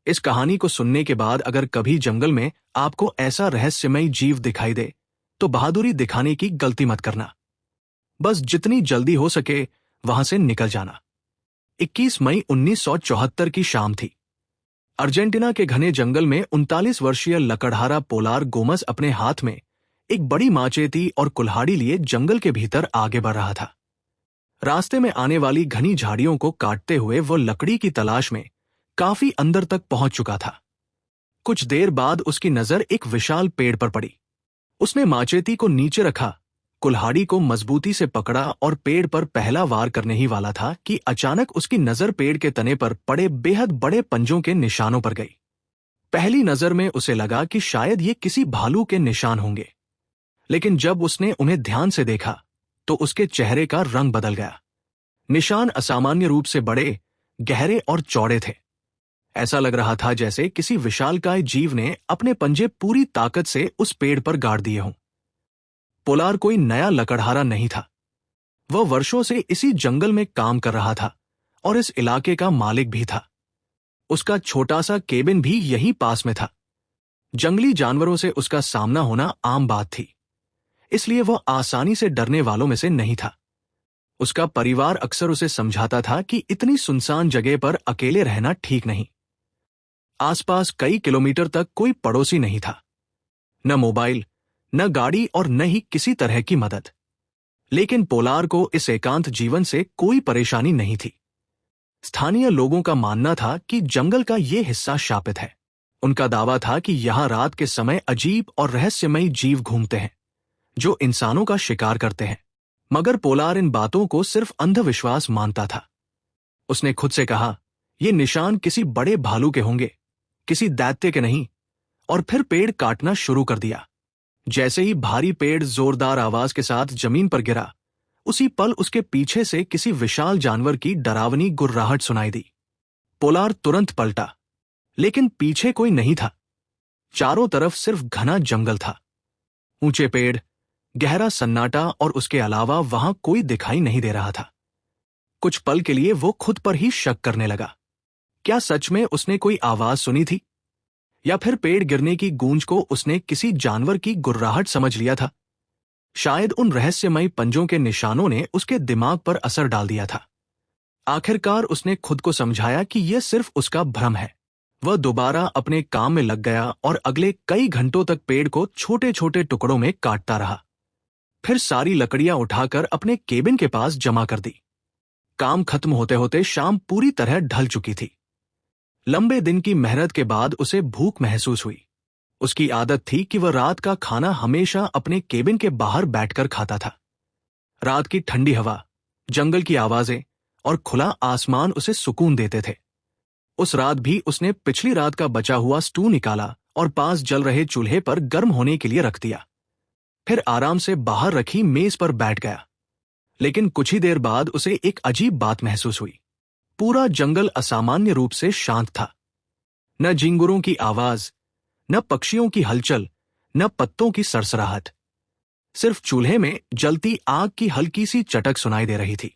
इस कहानी को सुनने के बाद अगर कभी जंगल में आपको ऐसा रहस्यमयी जीव दिखाई दे तो बहादुरी दिखाने की गलती मत करना। बस जितनी जल्दी हो सके वहां से निकल जाना। 21 मई 1974 की शाम थी। अर्जेंटीना के घने जंगल में 39 वर्षीय लकड़हारा पोलार गोमस अपने हाथ में एक बड़ी माचेती और कुल्हाड़ी लिए जंगल के भीतर आगे बढ़ रहा था। रास्ते में आने वाली घनी झाड़ियों को काटते हुए वो लकड़ी की तलाश में काफी अंदर तक पहुंच चुका था। कुछ देर बाद उसकी नजर एक विशाल पेड़ पर पड़ी। उसने माचेती को नीचे रखा, कुल्हाड़ी को मजबूती से पकड़ा और पेड़ पर पहला वार करने ही वाला था कि अचानक उसकी नजर पेड़ के तने पर पड़े बेहद बड़े पंजों के निशानों पर गई। पहली नजर में उसे लगा कि शायद ये किसी भालू के निशान होंगे, लेकिन जब उसने उन्हें ध्यान से देखा तो उसके चेहरे का रंग बदल गया। निशान असामान्य रूप से बड़े, गहरे और चौड़े थे। ऐसा लग रहा था जैसे किसी विशालकाय जीव ने अपने पंजे पूरी ताकत से उस पेड़ पर गाड़ दिए हों। पोलार कोई नया लकड़हारा नहीं था। वह वर्षों से इसी जंगल में काम कर रहा था और इस इलाके का मालिक भी था। उसका छोटा सा केबिन भी यहीं पास में था। जंगली जानवरों से उसका सामना होना आम बात थी, इसलिए वह आसानी से डरने वालों में से नहीं था। उसका परिवार अक्सर उसे समझाता था कि इतनी सुनसान जगह पर अकेले रहना ठीक नहीं। आसपास कई किलोमीटर तक कोई पड़ोसी नहीं था, न मोबाइल, न गाड़ी और न ही किसी तरह की मदद। लेकिन पोलार को इस एकांत जीवन से कोई परेशानी नहीं थी। स्थानीय लोगों का मानना था कि जंगल का ये हिस्सा शापित है। उनका दावा था कि यहां रात के समय अजीब और रहस्यमयी जीव घूमते हैं जो इंसानों का शिकार करते हैं। मगर पोलार इन बातों को सिर्फ अंधविश्वास मानता था। उसने खुद से कहा, ये निशान किसी बड़े भालू के होंगे, किसी दैत्य के नहीं। और फिर पेड़ काटना शुरू कर दिया। जैसे ही भारी पेड़ जोरदार आवाज के साथ जमीन पर गिरा, उसी पल उसके पीछे से किसी विशाल जानवर की डरावनी गुर्राहट सुनाई दी। पोलार तुरंत पलटा, लेकिन पीछे कोई नहीं था। चारों तरफ सिर्फ घना जंगल था। ऊंचे पेड़, गहरा सन्नाटा और उसके अलावा वहां कोई दिखाई नहीं दे रहा था। कुछ पल के लिए वो खुद पर ही शक करने लगा। क्या सच में उसने कोई आवाज सुनी थी, या फिर पेड़ गिरने की गूंज को उसने किसी जानवर की गुर्राहट समझ लिया था? शायद उन रहस्यमयी पंजों के निशानों ने उसके दिमाग पर असर डाल दिया था। आखिरकार उसने खुद को समझाया कि यह सिर्फ उसका भ्रम है। वह दोबारा अपने काम में लग गया और अगले कई घंटों तक पेड़ को छोटे छोटे टुकड़ों में काटता रहा। फिर सारी लकड़ियां उठाकर अपने केबिन के पास जमा कर दी। काम खत्म होते होते शाम पूरी तरह ढल चुकी थी। लंबे दिन की मेहनत के बाद उसे भूख महसूस हुई। उसकी आदत थी कि वह रात का खाना हमेशा अपने केबिन के बाहर बैठकर खाता था। रात की ठंडी हवा, जंगल की आवाजें और खुला आसमान उसे सुकून देते थे। उस रात भी उसने पिछली रात का बचा हुआ स्टू निकाला और पास जल रहे चूल्हे पर गर्म होने के लिए रख दिया। फिर आराम से बाहर रखी मेज पर बैठ गया। लेकिन कुछ ही देर बाद उसे एक अजीब बात महसूस हुई। पूरा जंगल असामान्य रूप से शांत था। न झिंगुरों की आवाज, न पक्षियों की हलचल, न पत्तों की सरसराहट। सिर्फ चूल्हे में जलती आग की हल्की सी चटक सुनाई दे रही थी।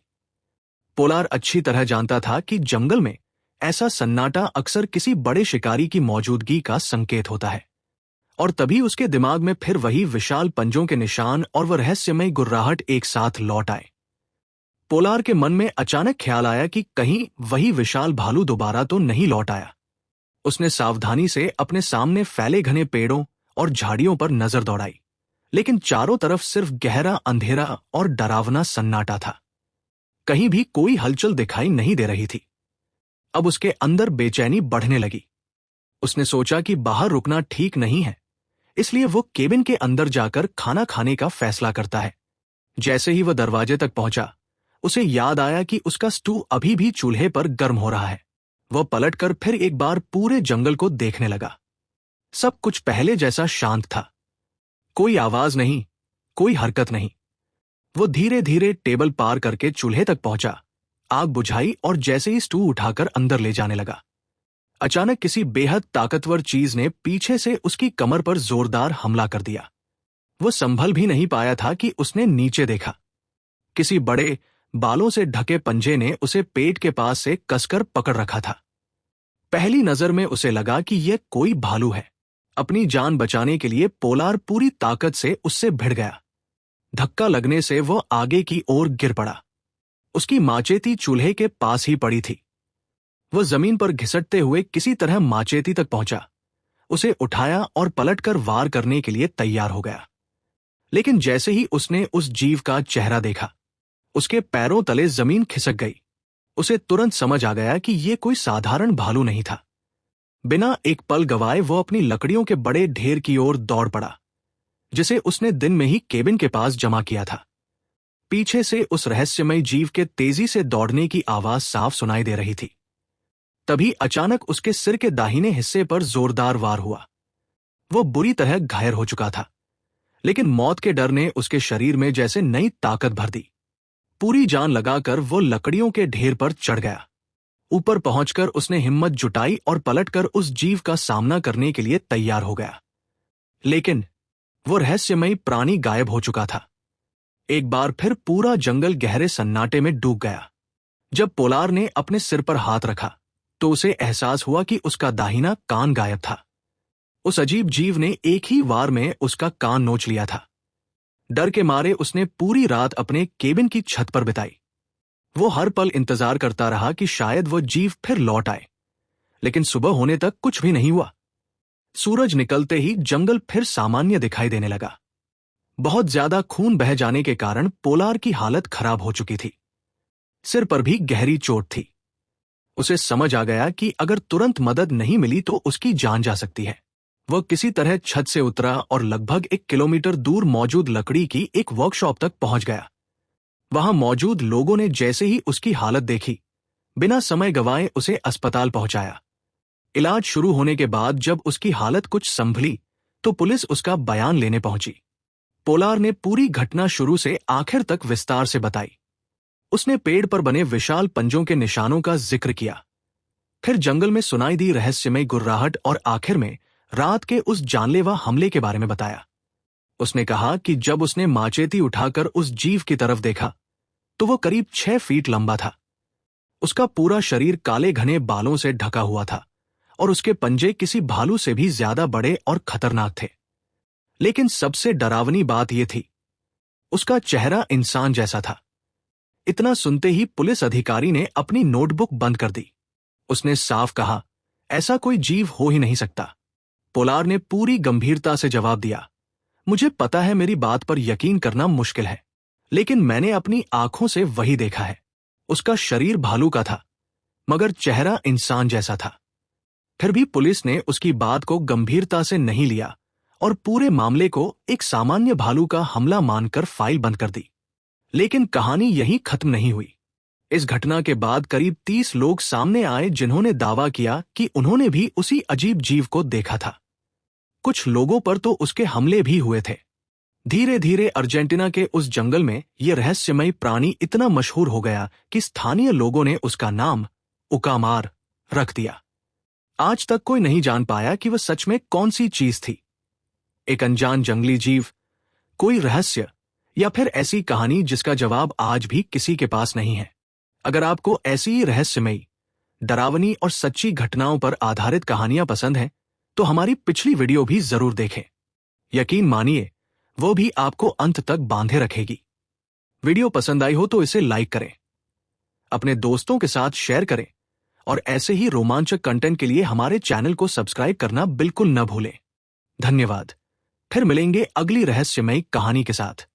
पोलार अच्छी तरह जानता था कि जंगल में ऐसा सन्नाटा अक्सर किसी बड़े शिकारी की मौजूदगी का संकेत होता है। और तभी उसके दिमाग में फिर वही विशाल पंजों के निशान और वह रहस्यमयी गुर्राहट एक साथ लौट आए। पोलार के मन में अचानक ख्याल आया कि कहीं वही विशाल भालू दोबारा तो नहीं लौट आया। उसने सावधानी से अपने सामने फैले घने पेड़ों और झाड़ियों पर नजर दौड़ाई, लेकिन चारों तरफ सिर्फ गहरा अंधेरा और डरावना सन्नाटा था। कहीं भी कोई हलचल दिखाई नहीं दे रही थी। अब उसके अंदर बेचैनी बढ़ने लगी। उसने सोचा कि बाहर रुकना ठीक नहीं है, इसलिए वो केबिन के अंदर जाकर खाना खाने का फैसला करता है। जैसे ही वह दरवाजे तक पहुंचा, उसे याद आया कि उसका स्टू अभी भी चूल्हे पर गर्म हो रहा है। वह पलटकर फिर एक बार पूरे जंगल को देखने लगा। सब कुछ पहले जैसा शांत था। कोई आवाज नहीं, कोई हरकत नहीं। वो धीरे धीरे टेबल पार करके चूल्हे तक पहुंचा, आग बुझाई और जैसे ही स्टू उठाकर अंदर ले जाने लगा, अचानक किसी बेहद ताकतवर चीज ने पीछे से उसकी कमर पर जोरदार हमला कर दिया। वो संभल भी नहीं पाया था कि उसने नीचे देखा। किसी बड़े, बालों से ढके पंजे ने उसे पेट के पास से कसकर पकड़ रखा था। पहली नजर में उसे लगा कि यह कोई भालू है। अपनी जान बचाने के लिए पोलार पूरी ताकत से उससे भिड़ गया। धक्का लगने से वह आगे की ओर गिर पड़ा। उसकी माचेती चूल्हे के पास ही पड़ी थी। वह जमीन पर घिसटते हुए किसी तरह माचेती तक पहुंचा, उसे उठाया और पलटकर वार करने के लिए तैयार हो गया। लेकिन जैसे ही उसने उस जीव का चेहरा देखा, उसके पैरों तले जमीन खिसक गई। उसे तुरंत समझ आ गया कि यह कोई साधारण भालू नहीं था। बिना एक पल गवाए वो अपनी लकड़ियों के बड़े ढेर की ओर दौड़ पड़ा, जिसे उसने दिन में ही केबिन के पास जमा किया था। पीछे से उस रहस्यमय जीव के तेजी से दौड़ने की आवाज साफ सुनाई दे रही थी। तभी अचानक उसके सिर के दाहिने हिस्से पर जोरदार वार हुआ। वो बुरी तरह घायल हो चुका था, लेकिन मौत के डर ने उसके शरीर में जैसे नई ताकत भर दी। पूरी जान लगाकर वो लकड़ियों के ढेर पर चढ़ गया। ऊपर पहुंचकर उसने हिम्मत जुटाई और पलटकर उस जीव का सामना करने के लिए तैयार हो गया। लेकिन वो रहस्यमयी प्राणी गायब हो चुका था। एक बार फिर पूरा जंगल गहरे सन्नाटे में डूब गया। जब पोलार ने अपने सिर पर हाथ रखा तो उसे एहसास हुआ कि उसका दाहिना कान गायब था। उस अजीब जीव ने एक ही वार में उसका कान नोच लिया था। डर के मारे उसने पूरी रात अपने केबिन की छत पर बिताई। वो हर पल इंतजार करता रहा कि शायद वो जीव फिर लौट आए, लेकिन सुबह होने तक कुछ भी नहीं हुआ। सूरज निकलते ही जंगल फिर सामान्य दिखाई देने लगा। बहुत ज्यादा खून बह जाने के कारण पोलार की हालत खराब हो चुकी थी। सिर पर भी गहरी चोट थी। उसे समझ आ गया कि अगर तुरंत मदद नहीं मिली तो उसकी जान जा सकती है। वह किसी तरह छत से उतरा और लगभग 1 किलोमीटर दूर मौजूद लकड़ी की एक वर्कशॉप तक पहुंच गया। वहां मौजूद लोगों ने जैसे ही उसकी हालत देखी, बिना समय गंवाए उसे अस्पताल पहुंचाया। इलाज शुरू होने के बाद जब उसकी हालत कुछ संभली तो पुलिस उसका बयान लेने पहुंची। पोलार ने पूरी घटना शुरू से आखिर तक विस्तार से बताई। उसने पेड़ पर बने विशाल पंजों के निशानों का जिक्र किया, फिर जंगल में सुनाई दी रहस्यमय गुर्राहट और आखिर में रात के उस जानलेवा हमले के बारे में बताया। उसने कहा कि जब उसने माचेती उठाकर उस जीव की तरफ देखा तो वो करीब 6 फीट लंबा था। उसका पूरा शरीर काले घने बालों से ढका हुआ था और उसके पंजे किसी भालू से भी ज्यादा बड़े और खतरनाक थे। लेकिन सबसे डरावनी बात यह थी, उसका चेहरा इंसान जैसा था। इतना सुनते ही पुलिस अधिकारी ने अपनी नोटबुक बंद कर दी। उसने साफ कहा, ऐसा कोई जीव हो ही नहीं सकता। पोलार ने पूरी गंभीरता से जवाब दिया, मुझे पता है मेरी बात पर यकीन करना मुश्किल है, लेकिन मैंने अपनी आंखों से वही देखा है। उसका शरीर भालू का था, मगर चेहरा इंसान जैसा था। फिर भी पुलिस ने उसकी बात को गंभीरता से नहीं लिया और पूरे मामले को एक सामान्य भालू का हमला मानकर फाइल बंद कर दी। लेकिन कहानी यहीं खत्म नहीं हुई। इस घटना के बाद करीब 30 लोग सामने आए जिन्होंने दावा किया कि उन्होंने भी उसी अजीब जीव को देखा था। कुछ लोगों पर तो उसके हमले भी हुए थे। धीरे धीरे अर्जेंटीना के उस जंगल में यह रहस्यमयी प्राणी इतना मशहूर हो गया कि स्थानीय लोगों ने उसका नाम उकामार रख दिया। आज तक कोई नहीं जान पाया कि वह सच में कौन सी चीज थी, एक अनजान जंगली जीव, कोई रहस्य, या फिर ऐसी कहानी जिसका जवाब आज भी किसी के पास नहीं है। अगर आपको ऐसी ही रहस्यमयी, डरावनी और सच्ची घटनाओं पर आधारित कहानियां पसंद हैं, तो हमारी पिछली वीडियो भी जरूर देखें। यकीन मानिए, वो भी आपको अंत तक बांधे रखेगी। वीडियो पसंद आई हो तो इसे लाइक करें, अपने दोस्तों के साथ शेयर करें और ऐसे ही रोमांचक कंटेंट के लिए हमारे चैनल को सब्सक्राइब करना बिल्कुल न भूलें। धन्यवाद। फिर मिलेंगे अगली रहस्यमयी कहानी के साथ।